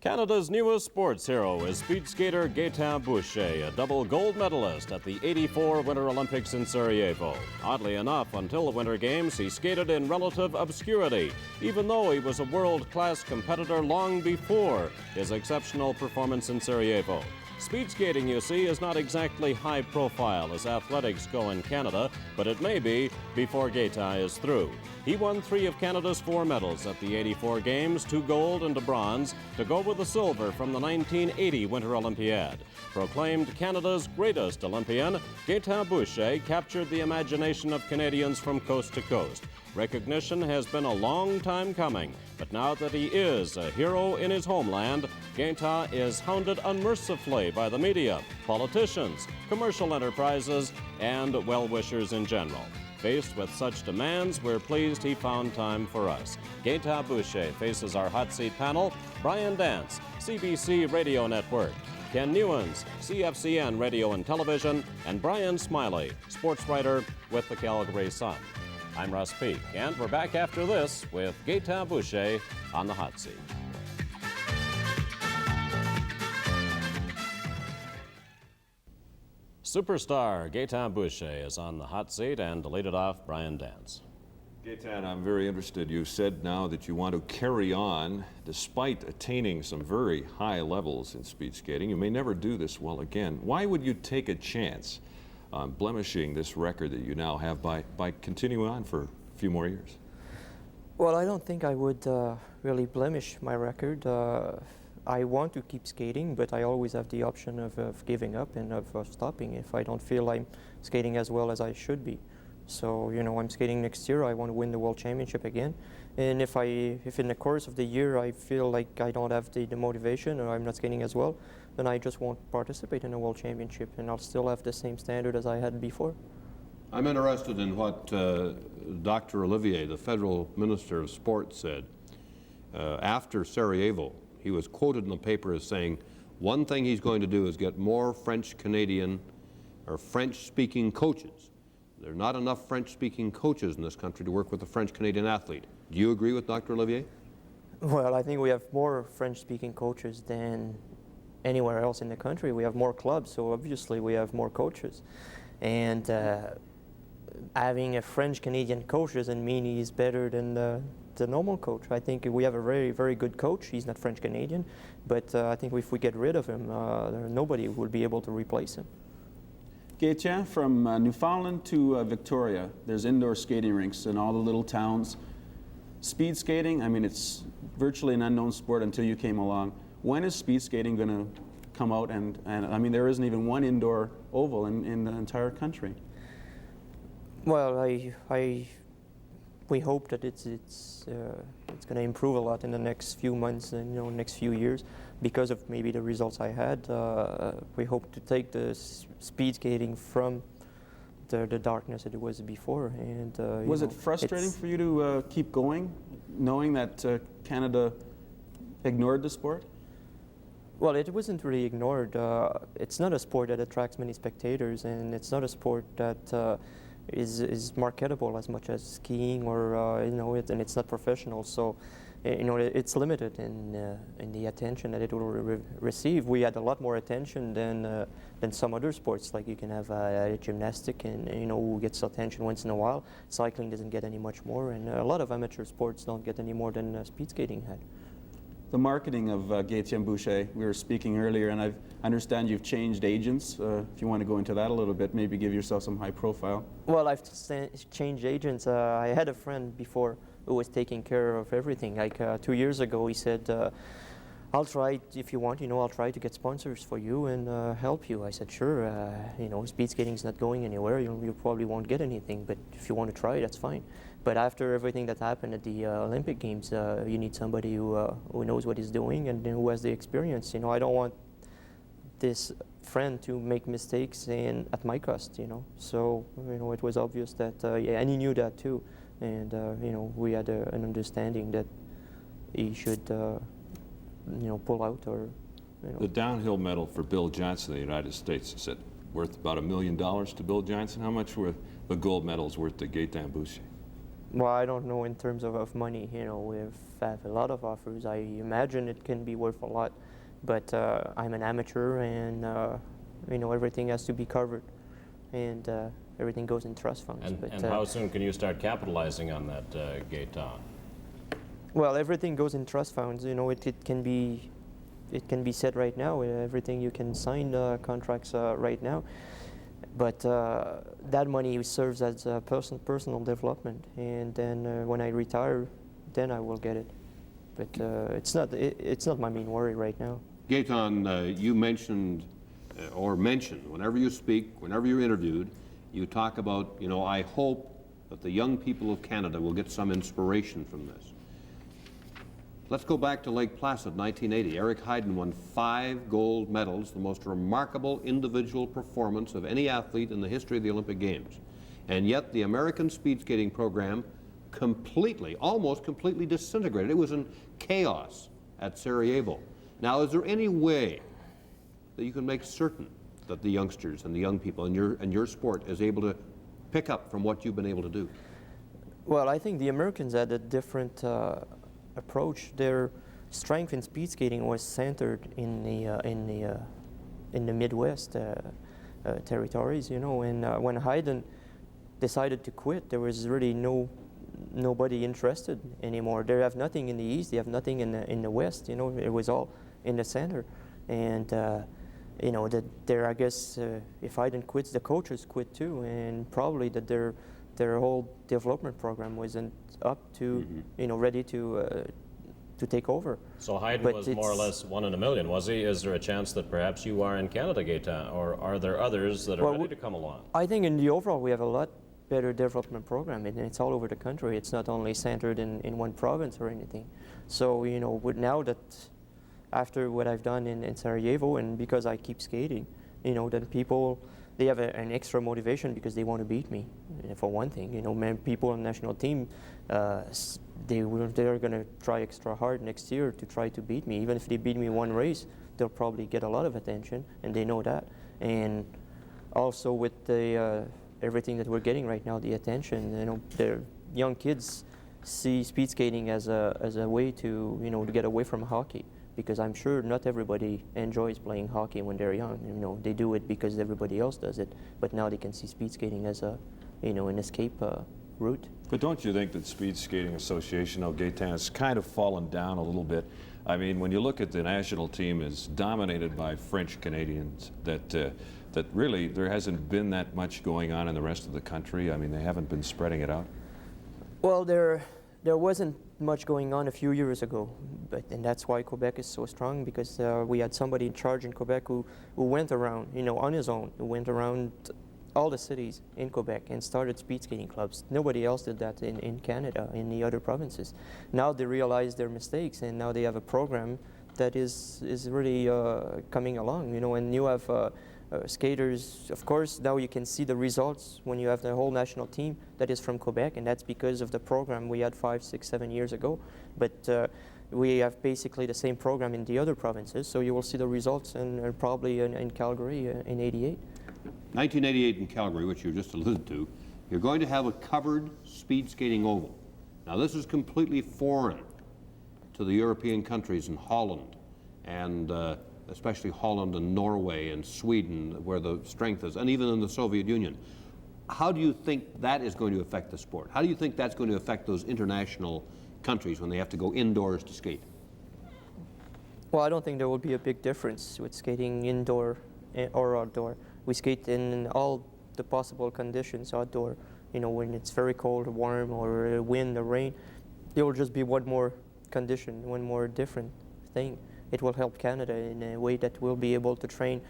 Canada's newest sports hero is speed skater Gaetan Boucher, a double gold medalist at the '84 Winter Olympics in Sarajevo. Oddly enough, until the Winter Games, he skated in relative obscurity, even though he was a world-class competitor long before his exceptional performance in Sarajevo. Speed skating, you see, is not exactly high profile as athletics go in Canada, but it may be before Gaetan is through. He won 3 of Canada's 4 medals at the '84 Games, 2 gold and a bronze, to go with the silver from the 1980 Winter Olympiad. Proclaimed Canada's greatest Olympian, Gaetan Boucher captured the imagination of Canadians from coast to coast. Recognition has been a long time coming, but now that he is a hero in his homeland, Gaetan is hounded unmercifully by the media, politicians, commercial enterprises, and well-wishers in general. Faced with such demands, we're pleased he found time for us. Gaetan Boucher faces our hot seat panel: Brian Dance, CBC Radio Network; Ken Newans, CFCN Radio and Television; and Brian Smiley, sports writer with the Calgary Sun. I'm Russ Peake, and we're back after this with Gaetan Boucher on the hot seat. Superstar Gaetan Boucher is on the hot seat, and to lead it off, Brian Dance. Gaetan, I'm very interested. You said now that you want to carry on despite attaining some very high levels in speed skating. You may never do this well again. Why would you take a chance on blemishing this record that you now have by continuing on for a few more years? Well, I don't think I would really blemish my record. I want to keep skating, but I always have the option of giving up and of stopping if I don't feel I'm skating as well as I should be. So, you know, I'm skating next year. I want to win the World Championship again. And if in the course of the year I feel like I don't have the motivation or I'm not skating as well, then I just won't participate in the World Championship, and I'll still have the same standard as I had before. I'm interested in what Dr. Olivier, the Federal Minister of Sport, said after Sarajevo. He was quoted in the paper as saying one thing he's going to do is get more French-Canadian or French-speaking coaches. There are not enough French-speaking coaches in this country to work with a French-Canadian athlete. Do you agree with Dr. Olivier? Well, I think we have more French-speaking coaches than anywhere else in the country. We have more clubs, so obviously we have more coaches. And having a French-Canadian coach doesn't mean he's better than the normal coach. I think we have a very, very good coach. He's not French-Canadian, but I think if we get rid of him, nobody will be able to replace him. Gaetan, from Newfoundland to Victoria, there's indoor skating rinks in all the little towns. Speed skating, I mean, it's virtually an unknown sport until you came along. When is speed skating going to come out? And I mean, there isn't even one indoor oval in the entire country. Well, we hope that it's going to improve a lot in the next few months and next few years because of maybe the results I had. We hope to take the speed skating from the darkness that it was before. And was it frustrating for you to keep going, knowing that Canada ignored the sport? Well, it wasn't really ignored. It's not a sport that attracts many spectators, and it's not a sport that is marketable as much as skiing, or and it's not professional. So, it's limited in the attention that it will receive. We had a lot more attention than some other sports. Like you can have gymnastic, and who gets attention once in a while. Cycling doesn't get any much more, and a lot of amateur sports don't get any more than speed skating had. The marketing of Gaetan Boucher, we were speaking earlier, and I understand you've changed agents. If you want to go into that a little bit, maybe give yourself some high profile. Well, I've changed agents. I had a friend before who was taking care of everything. Like 2 years ago, he said, I'll try, if you want, I'll try to get sponsors for you and help you. I said, sure, speed skating's not going anywhere. You probably won't get anything, but if you want to try, that's fine. But after everything that happened at the Olympic Games, you need somebody who knows what he's doing and who has the experience. I don't want this friend to make mistakes at my cost. So it was obvious that, and he knew that too. And we had an understanding that he should, pull out or. The downhill medal for Bill Johnson in the United States is worth about $1 million to Bill Johnson. How much were the gold medals worth to Gaetan Boucher? Well, I don't know in terms of money. You know, we have a lot of offers. I imagine it can be worth a lot, but I'm an amateur, and you know, everything has to be covered, and everything goes in trust funds. And how soon can you start capitalizing on that, Gaetan? Well, everything goes in trust funds. You know, it can be said right now. Everything you can sign contracts right now, but that money serves as personal development. And then when I retire, then I will get it. But it's not my main worry right now. Gaetan, you mentioned whenever you speak, whenever you're interviewed, you talk about, you know, I hope that the young people of Canada will get some inspiration from this. Let's go back to Lake Placid, 1980. Eric Heiden won 5 gold medals, the most remarkable individual performance of any athlete in the history of the Olympic Games. And yet the American speed skating program almost completely disintegrated. It was in chaos at Sarajevo. Now, is there any way that you can make certain that the youngsters and the young people in your sport is able to pick up from what you've been able to do? Well, I think the Americans had a different approach. Their strength in speed skating was centered in the Midwest territories, you know. And when Heiden decided to quit, there was really nobody interested anymore. They have nothing in the East. They have nothing in the West. You know, it was all in the center. And you know, that there, I guess, if Heiden quits, the coaches quit too, and probably that their whole development program wasn't up to, you know, ready to take over. So Heiden was more or less 1 in a million, was he? Is there a chance that perhaps you are in Canada, Gaetan, or are there others that are ready to come along? I think in the overall we have a lot better development program, and it's all over the country. It's not only centered in one province or anything. So, you know, now that after what I've done in Sarajevo, and because I keep skating, you know, then people, they have an extra motivation because they want to beat me, for one thing. You know, people on the national team, they're going to try extra hard next year to try to beat me. Even if they beat me one race, they'll probably get a lot of attention, and they know that. And also with the everything that we're getting right now, the attention, you know, the young kids see speed skating as a way to, you know, to get away from hockey. Because I'm sure not everybody enjoys playing hockey when they're young. You know, they do it because everybody else does it. But now they can see speed skating as a, you know, an escape route. But don't you think that Speed Skating Association, Gaetan, has kind of fallen down a little bit? I mean, when you look at the national team is dominated by French Canadians, that really there hasn't been that much going on in the rest of the country. I mean, they haven't been spreading it out. Well, there wasn't much going on a few years ago, and that's why Quebec is so strong, because we had somebody in charge in Quebec who went around, you know, on his own, who went around all the cities in Quebec and started speed skating clubs. Nobody else did that in Canada, in the other provinces. Now they realize their mistakes, and now they have a program that is really coming along, you know, and you have skaters, of course, now you can see the results when you have the whole national team that is from Quebec, and that's because of the program we had 5, 6, 7 years ago. But we have basically the same program in the other provinces, so you will see the results probably in Calgary in '88. 1988 in Calgary, which you just alluded to, you're going to have a covered speed skating oval. Now this is completely foreign to the European countries in Holland, and especially Holland and Norway and Sweden, where the strength is, and even in the Soviet Union. How do you think that is going to affect the sport? How do you think that's going to affect those international countries when they have to go indoors to skate? Well, I don't think there will be a big difference with skating indoor or outdoor. We skate in all the possible conditions outdoor. You know, when it's very cold, warm, or wind or rain, there will just be one more condition, one more different thing. It will help Canada in a way that we'll be able to train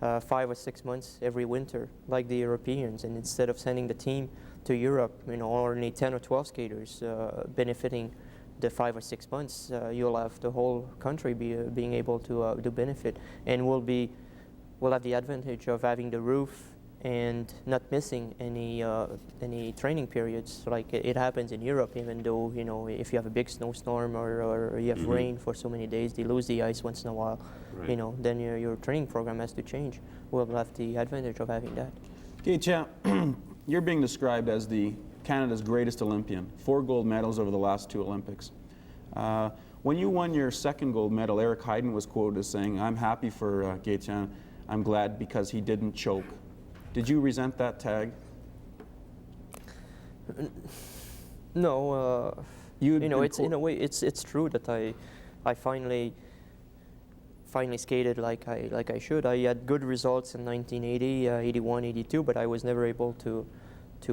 5 or 6 months every winter, like the Europeans. And instead of sending the team to Europe, you know, only 10 or 12 skaters benefiting the 5 or 6 months, you'll have the whole country being able to benefit. And we'll have the advantage of having the roof and not missing any training periods like it happens in Europe. Even though, you know, if you have a big snowstorm or you have rain for so many days, they lose the ice once in a while. Right. You know, then your training program has to change. We'll have the advantage of having that. Gaetan, you're being described as the Canada's greatest Olympian, 4 gold medals over the last 2 Olympics. When you won your second gold medal, Eric Heiden was quoted as saying, "I'm happy for Gaetan. I'm glad because he didn't choke." Did you resent that tag? No, you know, it's in a way it's true that I finally skated like I should. I had good results in 1980, 81, 82, but I was never able to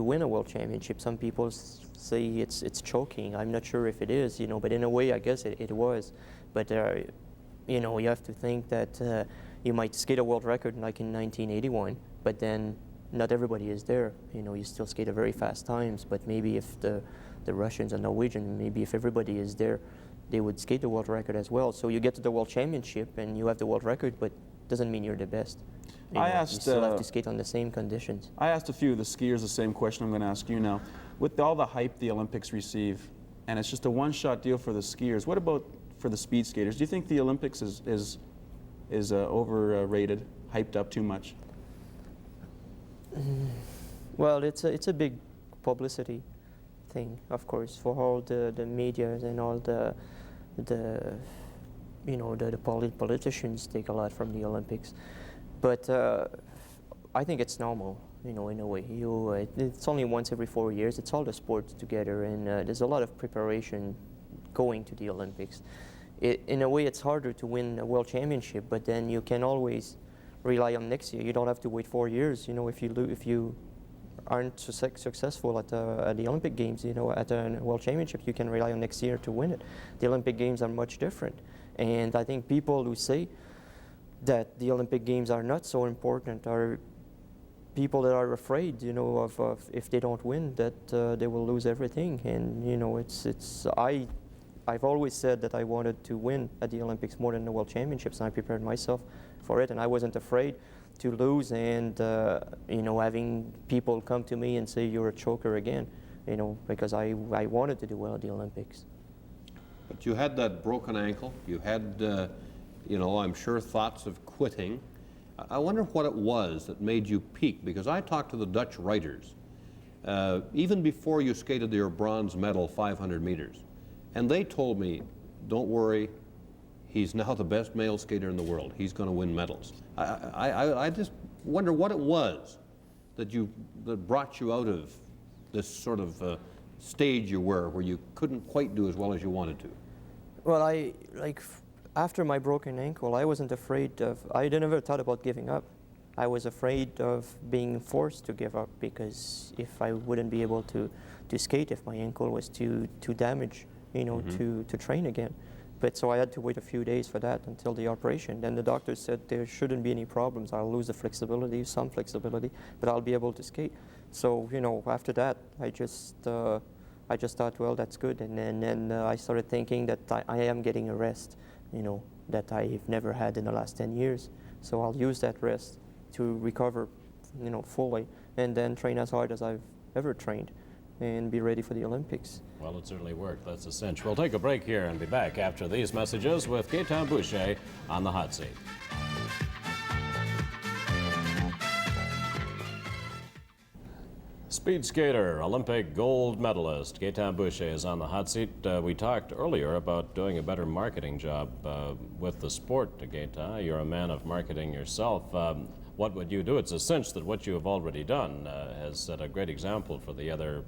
win a world championship. Some people say it's choking. I'm not sure if it is, you know, but in a way I guess it was. But you know, you have to think that you might skate a world record like in 1981, but then not everybody is there. You know, you still skate at very fast times, but maybe if the Russians and Norwegian, maybe if everybody is there, they would skate the world record as well. So you get to the world championship and you have the world record, but doesn't mean you're the best. You still have to skate on the same conditions. I asked a few of the skiers the same question I'm going to ask you now. With all the hype the Olympics receive, and it's just a one-shot deal for the skiers, what about for the speed skaters? Do you think the Olympics is overrated, hyped up too much? Well, it's a big publicity thing, of course, for all the media and all the you know, the politicians take a lot from the Olympics. But I think it's normal, you know, in a way. It's only once every 4 years. It's all the sports together, and there's a lot of preparation going to the Olympics. In a way, it's harder to win a world championship, but then you can always rely on next year. You don't have to wait 4 years. You know, if you aren't successful at the Olympic Games, you know, at a world championship, you can rely on next year to win it. The Olympic Games are much different, and I think people who say that the Olympic Games are not so important are people that are afraid, you know, of if they don't win, that they will lose everything. And you know, I've always said that I wanted to win at the Olympics more than the World Championships, and I prepared myself for it, and I wasn't afraid to lose. And you know, having people come to me and say you're a choker again, you know, because I wanted to do well at the Olympics. But you had that broken ankle. You had, you know, I'm sure thoughts of quitting. I wonder what it was that made you peak, because I talked to the Dutch writers even before you skated your bronze medal 500 meters. And they told me, don't worry, he's now the best male skater in the world. He's going to win medals. I just wonder what it was that brought you out of this sort of stage you were, where you couldn't quite do as well as you wanted to. Well, after my broken ankle, I wasn't afraid of, I never thought about giving up. I was afraid of being forced to give up, because if I wouldn't be able to skate, if my ankle was too damaged, you know, to train again. But so I had to wait a few days for that until the operation. Then the doctor said there shouldn't be any problems. I'll lose the flexibility, some flexibility, but I'll be able to skate. So, you know, after that, I just thought, well, that's good. And then I started thinking that I am getting a rest, you know, that I've never had in the last 10 years. So I'll use that rest to recover, you know, fully, and then train as hard as I've ever trained and be ready for the Olympics. Well, it certainly worked. That's a cinch. We'll take a break here and be back after these messages with Gaetan Boucher on the hot seat. Speed skater, Olympic gold medalist Gaetan Boucher is on the hot seat. We talked earlier about doing a better marketing job with the sport, Gaetan. You're a man of marketing yourself. What would you do? It's a cinch that what you have already done has set a great example for the other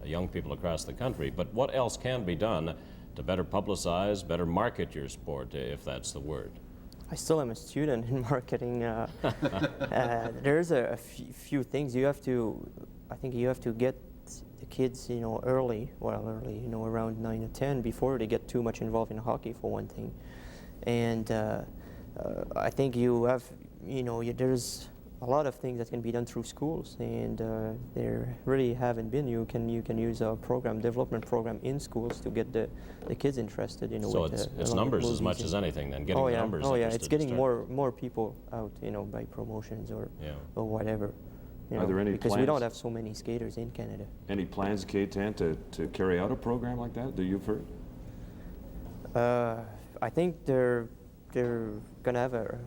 young people across the country. But what else can be done to better publicize, better market your sport, if that's the word? I still am a student in marketing. There's a few things you have to. I think you have to get the kids, you know, early, you know, around 9 or 10, before they get too much involved in hockey, for one thing. And I think you have, you know, there's a lot of things that can be done through schools, and there really haven't been. You can use a development program in schools to get the kids interested, you know. So it's numbers as much as anything, then, getting the numbers interested. Oh yeah, it's getting more people out, you know, by promotions or whatever. You Are know, there any because plans? we don't have so many skaters in Canada. Any plans, Gaetan, to carry out a program like that you've heard? I think they're gonna have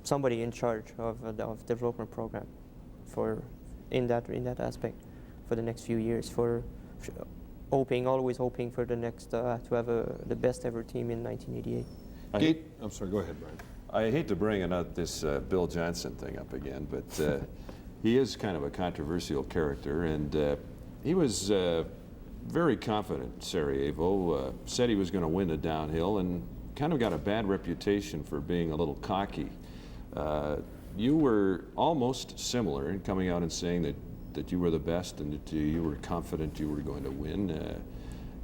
somebody in charge of development program in that aspect for the next few years. For always hoping for the next, to have the best ever team in 1988. I'm sorry, go ahead, Brian. I hate to bring this Bill Johnson thing up again, but he is kind of a controversial character, and he was very confident at Sarajevo, said he was going to win the downhill, and kind of got a bad reputation for being a little cocky. You were almost similar in coming out and saying that you were the best and that you were confident you were going to win.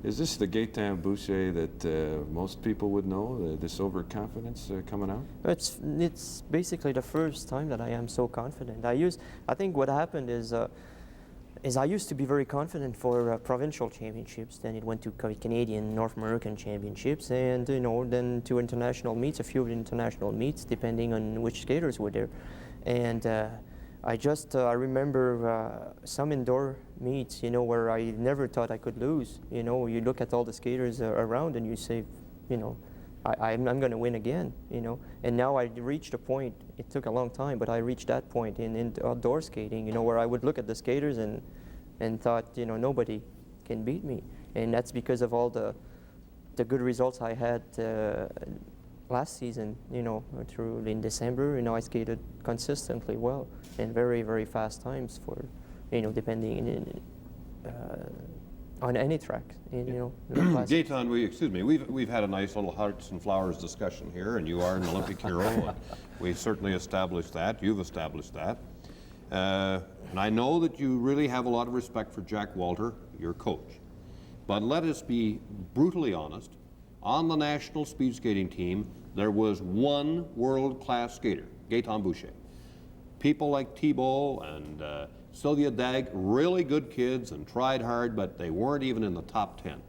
Is this the Gaetan Boucher that most people would know, this overconfidence coming out? It's basically the first time that I am so confident. I think what happened is I used to be very confident for provincial championships. Then it went to Canadian, North American championships, and then to international meets, a few international meets, depending on which skaters were there. And I remember some indoor meets, where I never thought I could lose. You look at all the skaters around and you say, I'm going to win again, And now I reached a point, it took a long time, but I reached that point in outdoor skating, where I would look at the skaters and thought, nobody can beat me. And that's because of all the good results I had last season, through in December, I skated consistently well and very, very fast times for, depending on any track, Gaetan, we've had a nice little hearts and flowers discussion here, and you are an Olympic hero. And we've certainly established that. You've established that. And I know that you really have a lot of respect for Jack Walter, your coach. But let us be brutally honest. On the national speed skating team, there was one world-class skater, Gaetan Boucher. People like Thibault and Sylvia Dag, really good kids and tried hard, but they weren't even in the top 10.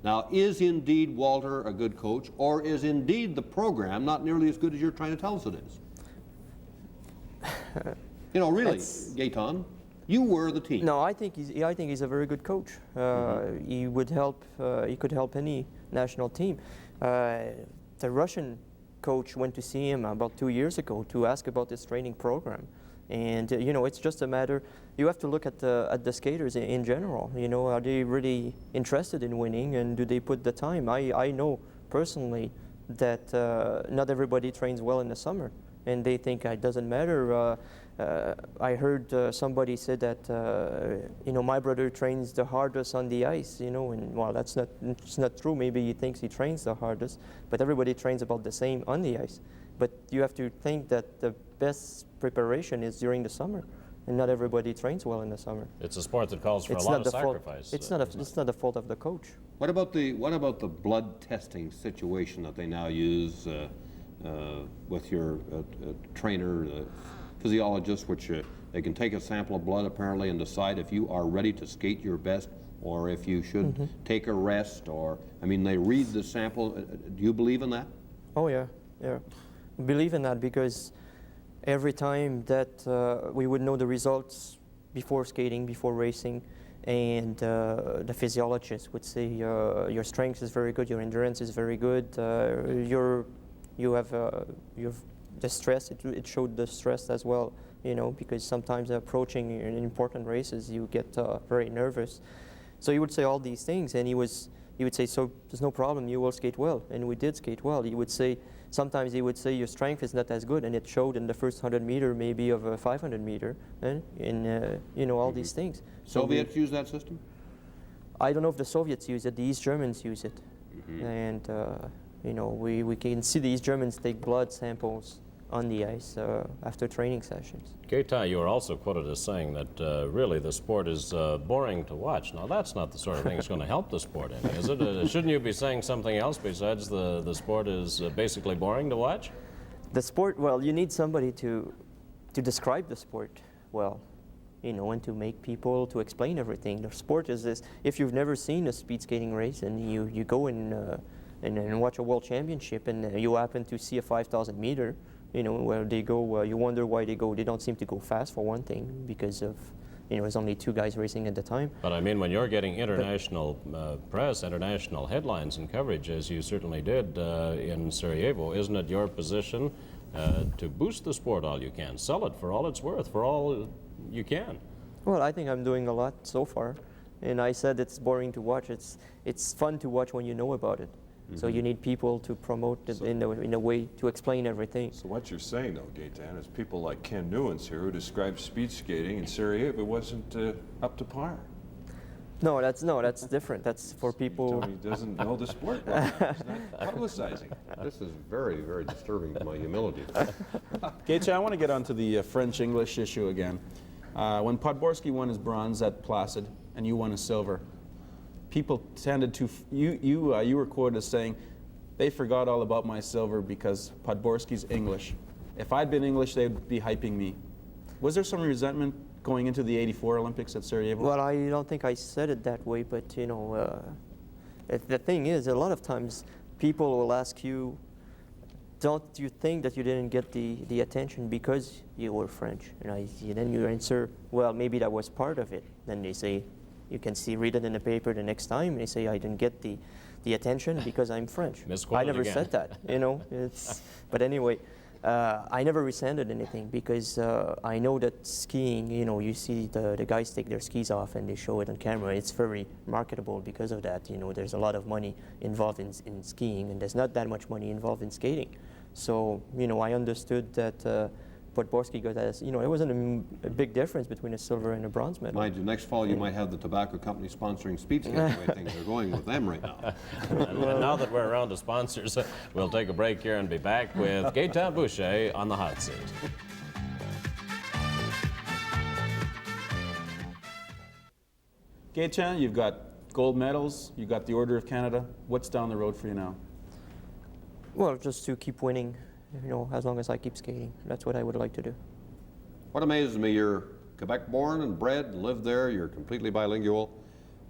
Now, is indeed Walter a good coach, or is indeed the program not nearly as good as you're trying to tell us it is? Really, Gaetan, you were the team. No, I think he's a very good coach. He would help. He could help any national team. The Russian coach went to see him about 2 years ago to ask about this training program, and it's just a matter. You have to look at the skaters in general. Are they really interested in winning, and do they put the time? I know personally that not everybody trains well in the summer, and they think it doesn't matter. I heard somebody say that my brother trains the hardest on the ice, and well, it's not true. Maybe he thinks he trains the hardest, but everybody trains about the same on the ice. But you have to think that the best preparation is during the summer, and not everybody trains well in the summer. It's a sport that calls for a lot of sacrifice. It's not the fault of the coach. What about the blood testing situation that they now use with your trainer, physiologist, which they can take a sample of blood apparently and decide if you are ready to skate your best or if you should take a rest, or they read the sample. Do you believe in that? Oh yeah. Believe in that, because every time that we would know the results before skating, before racing, and the physiologist would say your strength is very good, your endurance is very good, you have the stress. It showed the stress as well, because sometimes approaching in important races you get very nervous. So he would say all these things, and he would say, so there's no problem, you will skate well, and we did skate well. Sometimes he would say your strength is not as good, and it showed in the first 100 meter, maybe of a 500 meter, and all these things. Soviets use that system? I don't know if the Soviets use it. The East Germans use it, and we can see the East Germans take blood samples on the ice after training sessions. Gaetan, you were also quoted as saying that really the sport is boring to watch. Now that's not the sort of thing that's going to help the sport any, is it? Shouldn't you be saying something else besides the sport is basically boring to watch? The sport, well, you need somebody to describe the sport well, and to make people, to explain everything. The sport is this. If you've never seen a speed skating race and you go and watch a world championship and you happen to see a 5,000 meter, where they go, you wonder why they go. They don't seem to go fast, for one thing, because of, there's only 2 guys racing at the time. But when you're getting international press, international headlines and coverage, as you certainly did in Sarajevo, isn't it your position to boost the sport all you can, sell it for all it's worth, for all you can? Well, I think I'm doing a lot so far. And I said it's boring to watch. It's fun to watch when you know about it. So you need people to promote it in a way to explain everything. So what you're saying, though, Gaetan, is people like Ken Newans here who described speed skating in Sarajevo wasn't up to par. No, that's different. That's for people. Tony doesn't know the sport. He's not publicizing. This is very, very disturbing to my humility. Gaetan, I want to get onto the French-English issue again. When Podborski won his bronze at Placid and you won a silver, people tended to, you were quoted as saying, they forgot all about my silver because Podborski's English. If I'd been English, they'd be hyping me. Was there some resentment going into the '84 Olympics at Sarajevo? Well, I don't think I said it that way, but you know, the thing is, a lot of times people will ask you, don't you think that you didn't get the attention because you were French? And then you answer, well, maybe that was part of it. Then they say, you can read it in the paper the next time, and they say, I didn't get the attention because I'm French. I never said that, you know. But anyway, I never resented anything because I know that skiing, you know, you see the guys take their skis off and they show it on camera. It's very marketable because of that. You know, there's a lot of money involved in skiing, and there's not that much money involved in skating. So, you know, I understood that Podborski got as, you know, it wasn't a big difference between a silver and a bronze medal. Mind you, next fall you might have the tobacco company sponsoring speed skating, the way things are going with them right now. And now that we're around to sponsors, we'll take a break here and be back with Gaetan Boucher on the hot seat. Gaetan, you've got gold medals, you've got the Order of Canada. What's down the road for you now? Well, just to keep winning, you know, as long as I keep skating. That's what I would like to do. What amazes me, you're Quebec born and bred and lived there, you're completely bilingual,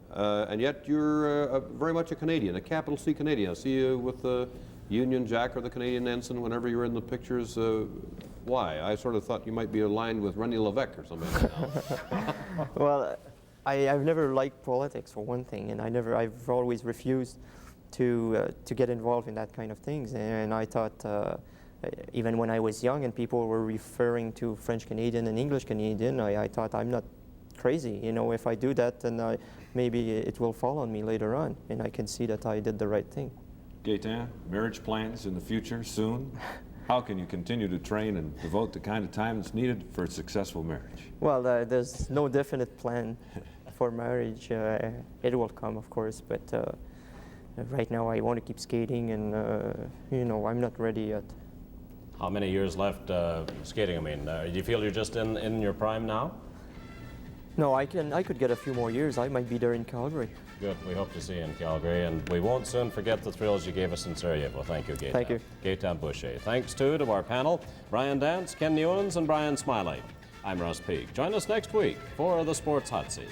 and yet you're very much a Canadian, a capital C Canadian. I see you with the Union Jack or the Canadian ensign whenever you're in the pictures. Why? I sort of thought you might be aligned with René Lévesque or something like that. Well, I've never liked politics, for one thing, and I've always refused to get involved in that kind of things. And I thought, even when I was young and people were referring to French Canadian and English Canadian, I thought, I'm not crazy. You know, if I do that, then maybe it will fall on me later on, and I can see that I did the right thing. Gaetan, marriage plans in the future soon? How can you continue to train and devote the kind of time that's needed for a successful marriage? Well, there's no definite plan for marriage. It will come, of course, but right now I want to keep skating, and you know, I'm not ready yet. How many years left skating? I mean, do you feel you're just in your prime now? No, I could get a few more years. I might be there in Calgary. Good. We hope to see you in Calgary, and we won't soon forget the thrills you gave us in Sarajevo. Thank you, Gaetan. Thank you. Gaetan Boucher. Thanks, too, to our panel, Brian Dance, Ken Newans, and Brian Smiley. I'm Russ Peake. Join us next week for the Sports Hot Seat.